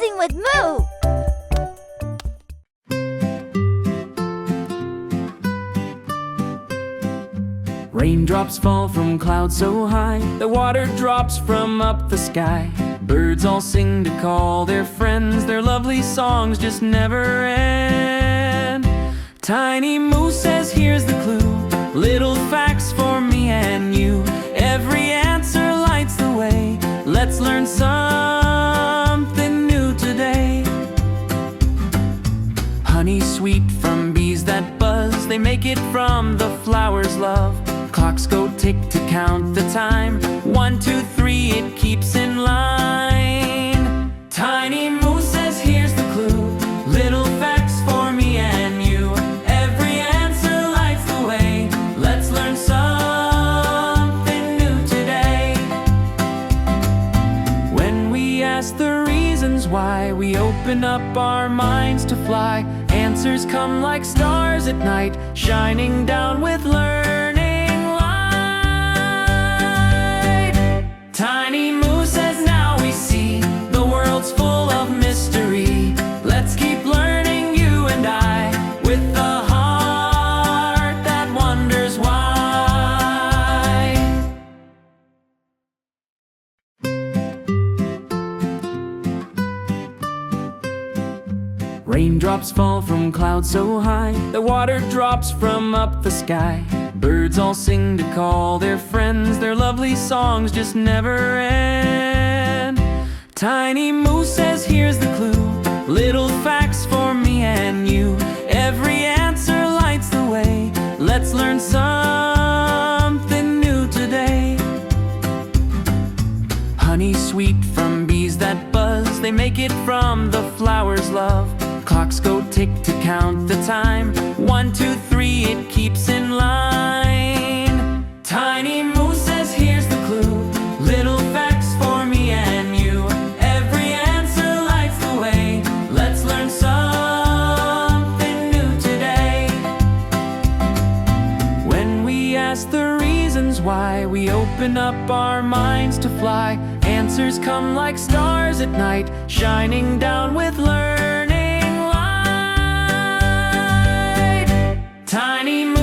amazing with Moo! Raindrops fall from clouds so high, the water drops from up the sky. Birds all sing to call their friends, their lovely songs just never end. Tiny Moo says here's the clue, little facts for me and you. Every answer lights the way, let's learn something new today. Honey sweet from bees that buzz, they make it from the flowers' love. Clocks go tick to count the time, 1, 2, 3, it keeps in line. Tiny Moo says here's the clue, little facts for me and you. Every answer lights the way, let's learn something new today. When we ask the reasons why, we open up our minds to fly. Answers come like stars at night, shining down with learning. Tiny Moo says now we see, the world's full of mystery. Let's keep learning, you and I, with the heart that wonders why. Raindrops fall from clouds so high, the water drops from up the sky. Birds all sing to call their friends, their lovely songs just never end. Tiny Moo says here's the clue, little facts for me and you. Every answer lights the way, let's learn something new today. Honey sweet from bees that buzz, they make it from the flowers' love. Clocks go tick to count the time, 1, 2, 3, it keeps in line. Tiny Moo says here's the clue, little facts for me and you. Every answer lights the way, let's learn something new today. When we ask the reasons why, we open up our minds to fly. Answers come like stars at night, shining down with learning light. Tiny Moo